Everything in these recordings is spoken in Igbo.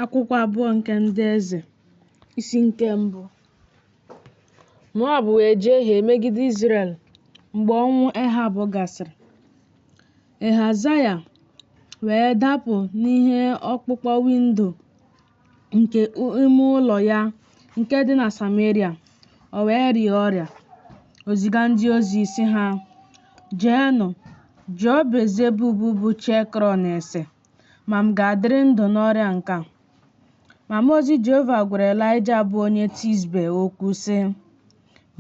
Akwụkwọ abụọ nke ndị eze, isi nke mbụ. Moab wee jehie megide Izrel mgbe ọnwụ Ehab gasịrị. Ahazaya wee dapụ n'ihe ọkpụkpọ windo nke ime ụlọ ya nke dị na Samaria. O wee rịa ọrịa. O ziga ndị ozi sị ha, jeenụ jụọ Belzebub bụ chi Ekron ese ma m ga-adịrị ndụ n'ọrịa nke a. Ma mmụọ ozi Jehova gwara Elaịja bụ onye Tizbe okwu sị,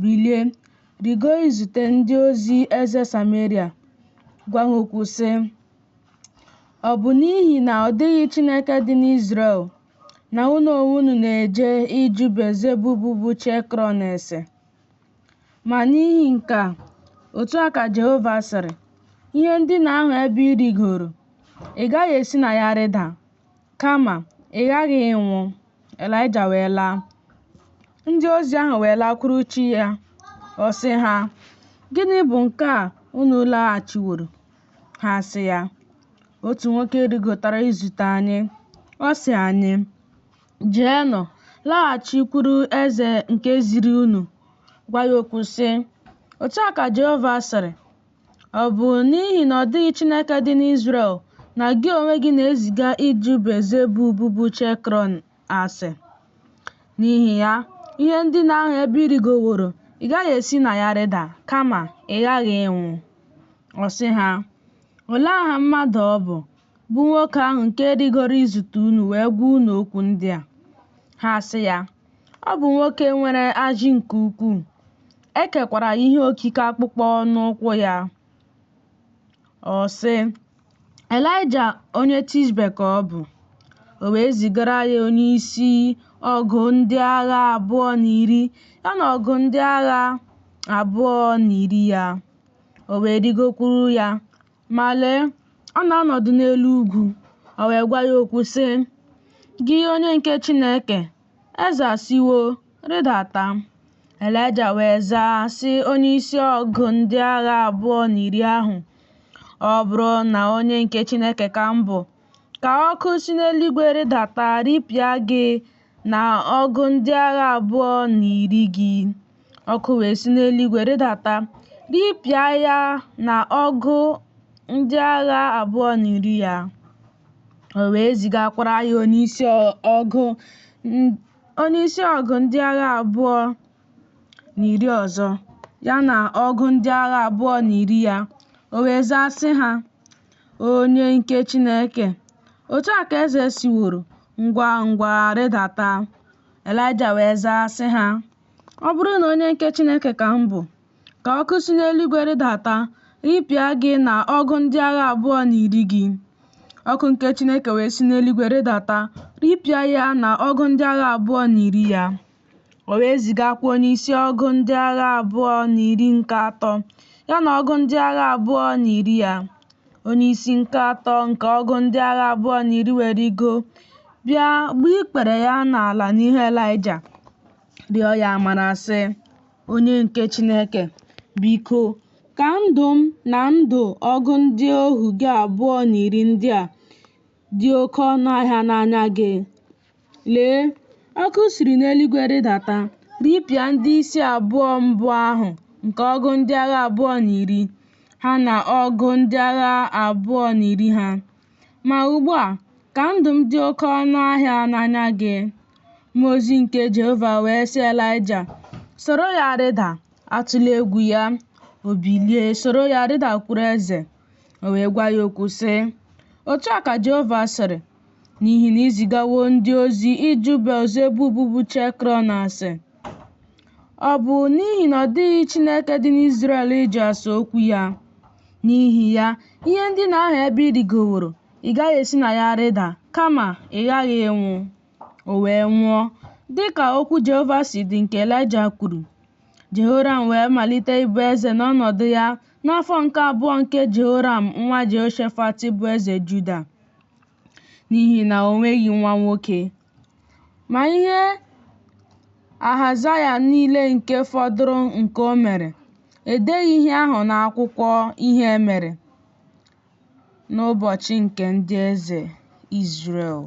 bilie, rigo izute ndị ozi eze Samaria, gwa ha okwu sị, ọ bụ n'ihi na ọ dịghị Chineke dị n'Izrel na unu onwe unu na-eje ịjụ Belzebub bụ chi Ekron ese? Ma n'ihi nke a, otu a ka Jehova sịrị, ihe ndina ahụ ebe ị rigoro, ị gaghị esi na ya rịda, kama ị ghaghị ịnwụ. Elaịja wee laa. Ndị ozi ahụ wee lakwuru chi ya. Ọ sị ha, gịnị bụ nke a unu laghachiworo? Ha sị ya, otu nwoke rigotara izute anyị. Ọ sị anyị, jeenụ laghachikwuru eze nke ziri unu, gwa ya okwu sị, otu a ka Jehova sịrị, ọ bụ n'ihi na ọ dịghị Chineke dị n'Izrel na gị onwe gị na-eziga ịjụ Belzebub bụ chi Ekron ase. N'ihi ya, ihe ndina ahụ ebe ị rigoworo, ị gaghị esi na ya rịda, kama ị ghaghị ịnwụ. Ọ sị ha, olee aha mmadụ ọ bụ nwoke ahụ nke rigoro izute unu wee gwa unu okwu ndị a? Ha sị ya, ọ bụ nwoke nwere ajị nke ukwuu, ekekwara ihe okike akpụkpọ n'ụkwụ ya. Ọ sị, Elaịja onye Tizbe ka ọ bụ. O wee zigara ya onyeisi ọgụ ndị agha 210 ya na ọgụ ndị agha 210 ya. O wee rigokwuru ya, ma lee, ọ na-anọdụ n'elu ugwu. O wee gwa ya okwu sị, gị onye nke Chineke, eze asiwo, rịdata. Elaịja wee zaa sị onyeisi ọgụ ndị agha 210 ahụ, ọ bụrụ na onye nke Chineke ka m bụ, ka ọkụ si n'eluigwe rịdata ripịa gị na ọgụ ndị agha 210 gị. Ọkụ wee si n'eluigwe rịdata ripịa ya na ọgụ ndị agha 210 ya. O wee zigakwara ya onyeisi ọgụ ndị agha 210 ọzọ ya na ọgụ ndị agha 210 ya. O wee zaa sị ha, onye nke Chineke, otu a ka eze siworo, ngwa ngwa rịdata. Elaịja wee zaa sị ha, ọ bụrụ na onye nke Chineke ka m bụ, ka ọkụ si n'eluigwe rịdata ripịa gị na ọgụ ndị agha 210 gị. Ọkụ nke Chineke wee si n'eluigwe rịdata ripịa ya na ọgụ ndị agha 210 ya. O wee zigakwa onyeisi ọgụ ndị agha 210 nke atọ ya na ọgụ ndị agha 210 ya. Onyeisi nke atọ nke ọgụ ndị agha 210 wee rigo bịa gbaa ikpere ya n'ala n'ihu Elaịja, rịọ ya amara sị, onye nke Chineke, biko ka ndụ m na ndụ ọgụ ndị ohu gị 210 ndị a dị oke ọnụ ahịa n'anya gị. Lee, ọkụ siri n'eluigwe rịdata ripịa ndị isi abụọ mbụ ahụ nke ọgụ ndị agha 210 ha na ọgụ ndị agha 210 ha. Ma ugbu a, ka ndụ m dị oke ọnụ ahịa n'anya gị. Mmụọ ozi nke Jehova wee sị Elaịja, soro ya rịda, atụla egwu ya. O bilie soro ya rịdakwuru eze. O wee gwa ya okwu sị, otu a ka Jehova sịrị, n'ihi na izigawo ndị ozi ịjụ Belzebub bụ chi Ekron ase. Ọ bụ n'ihi na ọ dịghị Chineke dị n'Izrel ịjụ ase okwu ya. N'ihi ya, ihe ndina ahụ ebe ị rigoworo, ị gaghị esi na ya rịda, kama ị ghaghị ịnwụ. O wee nwụọ dịka okwu Jehova si dị nke Elaịja kwuru. Jehoram wee malite ịbụ eze n'ọnọdụ ya n'afọ nke 2 nke Jehoram nwa Jehoshafat bụ eze Juda, n'ihi na o nweghị nwa nwoke. Ma ihe Ahazaya niile nke fọdụrụ nke o mere, edeghị ihe ahụ n'akwụkwọ ihe e mere n'ụbọchị nke ndị eze Izrel.